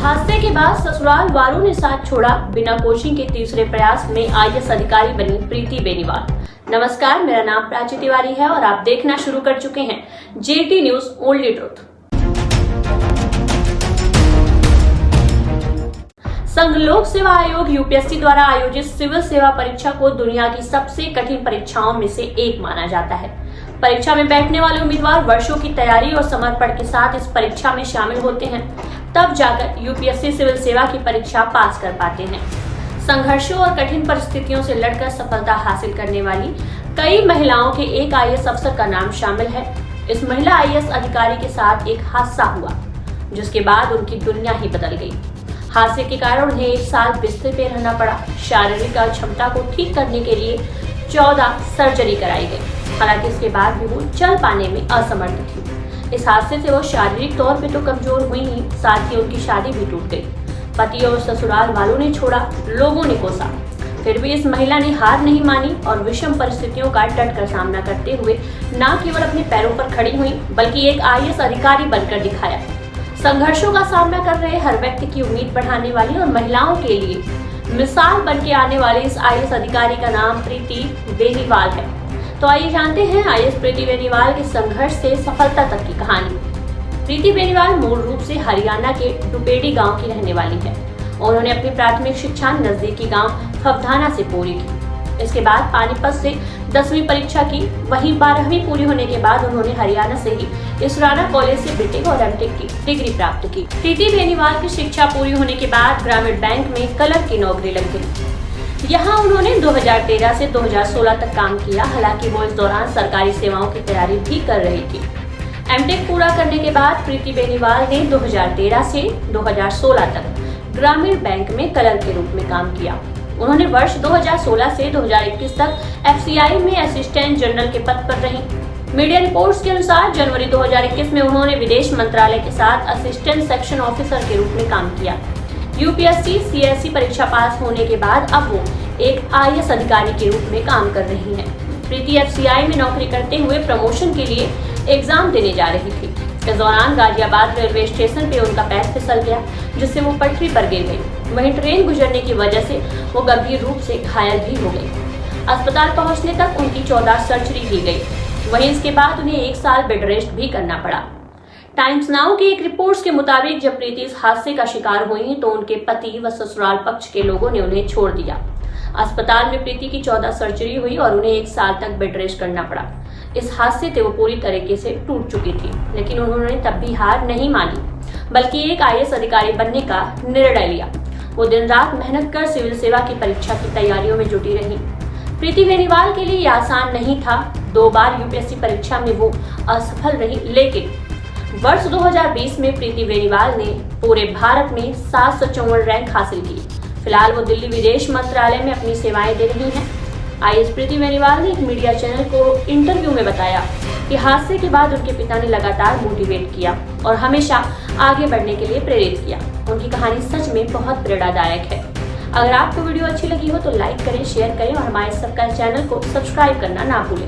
हादसे के बाद ससुराल वालों ने साथ छोड़ा, बिना कोचिंग के तीसरे प्रयास में आईएएस अधिकारी बनी प्रीति बेनीवाल। नमस्कार, मेरा नाम प्राची तिवारी है और आप देखना शुरू कर चुके हैं जेटी न्यूज ओनली ट्रुथ। संघ लोक सेवा आयोग यूपीएससी द्वारा आयोजित सिविल सेवा परीक्षा को दुनिया की सबसे कठिन परीक्षाओं में से एक माना जाता है। परीक्षा में बैठने वाले उम्मीदवार वर्षों की तैयारी और समर्पण के साथ इस परीक्षा में शामिल होते हैं, तब जाकर यूपीएससी सिविल सेवा की परीक्षा पास कर पाते हैं। संघर्षों और कठिन परिस्थितियों से लड़कर सफलता हासिल करने वाली कई महिलाओं के एक आईएएस अफसर का नाम शामिल है। इस महिला आईएएस अधिकारी के साथ एक हादसा हुआ, जिसके बाद उनकी दुनिया ही बदल गई। हादसे के कारण उन्हें 1 साल बिस्तर पे रहना पड़ा। शारीरिक अक्षमता को ठीक करने के लिए 14 सर्जरी कराई गई। हालांकि इसके बाद भी वो चल पाने में असमर्थ थी। इस हादसे से वो शारीरिक तौर पे तो कमजोर हुई ही, साथ ही उनकी शादी भी टूट गई। पति और ससुराल वालों ने छोड़ा, लोगों ने कोसा, फिर भी इस महिला ने हार नहीं मानी और विषम परिस्थितियों का डट कर सामना करते हुए न केवल अपने पैरों पर खड़ी हुई, बल्कि एक आईएएस अधिकारी बनकर दिखाया। संघर्षों का सामना कर रहे हर व्यक्ति की उम्मीद बढ़ाने वाली और महिलाओं के लिए मिसाल बनके आने वाले इस आईएएस अधिकारी का नाम प्रीति बेनीवाल है। तो आइए जानते हैं आईएएस प्रीति बेनीवाल के संघर्ष से सफलता तक की कहानी। प्रीति बेनीवाल मूल रूप से हरियाणा के डुपेडी गांव की रहने वाली है और उन्होंने अपनी प्राथमिक शिक्षा नजदीकी गांव फवधाना से पूरी की। इसके बाद पानीपत से 10वीं परीक्षा की, वहीं 12वीं पूरी होने के बाद उन्होंने हरियाणा से ही इसराना कॉलेज से बीटेक और एमटेक की डिग्री प्राप्त की। प्रीति बेनीवाल की शिक्षा पूरी होने के बाद ग्रामीण बैंक में क्लर्क की नौकरी लग गई। यहाँ उन्होंने 2013 से 2016 तक काम किया। हालांकि वो इस दौरान सरकारी सेवाओं की तैयारी भी कर रही थी। एमटेक पूरा करने के बाद प्रीति बेनीवाल ने 2013 से 2016 तक ग्रामीण बैंक में क्लर्क के रूप में काम किया। उन्होंने वर्ष 2016 से 2021 तक एफसीआई में असिस्टेंट जनरल के पद पर रही। मीडिया रिपोर्ट्स के अनुसार जनवरी 2021 में उन्होंने विदेश मंत्रालय के साथ असिस्टेंट सेक्शन ऑफिसर के रूप में काम किया। यूपीएससी सीएससी परीक्षा पास होने के बाद अब वो एक आईएएस अधिकारी के रूप में काम कर रही हैं। प्रीति एफसीआई में नौकरी करते हुए प्रमोशन के लिए एग्जाम देने जा रही थी। इस दौरान गाजियाबाद रेलवे स्टेशन पे उनका पैर फिसल गया, जिससे वो पटरी पर गिर गई। वहीं ट्रेन गुजरने की वजह से वो गंभीर रूप से घायल भी हो गई। अस्पताल पहुंचने तक उनकी 14 सर्जरी की गई। वहीं इसके बाद उन्हें 1 साल बेड रेस्ट भी करना पड़ा। टाइम्स नाउ की एक रिपोर्ट्स के मुताबिक जब प्रीति इस हादसे का शिकार हुई तो उनके पति व ससुराल पक्ष के लोगों ने उन्हें छोड़ दिया। अस्पताल में प्रीति की 14 सर्जरी हुई और उन्हें 1 साल तक बेड रेस्ट करना पड़ा। इस हादसे से वो पूरी तरीके से टूट चुकी थी, लेकिन उन्होंने तब भी हार नहीं मानी, बल्कि एक आईएएस अधिकारी बनने का निर्णय लिया। वो दिन रात मेहनत कर सिविल सेवा की परीक्षा की तैयारियों में जुटी रही। प्रीति बेनीवाल के लिए यह आसान नहीं था। 2 बार यूपीएससी परीक्षा में वो असफल रही, लेकिन वर्ष 2020 में प्रीति बेनीवाल ने पूरे भारत में 754 रैंक हासिल की। फिलहाल वो दिल्ली विदेश मंत्रालय में अपनी सेवाएं दे रही हैं। आईएएस प्रीति बेनीवाल ने एक मीडिया चैनल को इंटरव्यू में बताया कि हादसे के बाद उनके पिता ने लगातार मोटिवेट किया और हमेशा आगे बढ़ने के लिए प्रेरित किया। उनकी कहानी सच में बहुत प्रेरणादायक है। अगर आपको वीडियो अच्छी लगी हो तो लाइक करें, शेयर करें और हमारे सबका चैनल को सब्सक्राइब करना ना भूलें।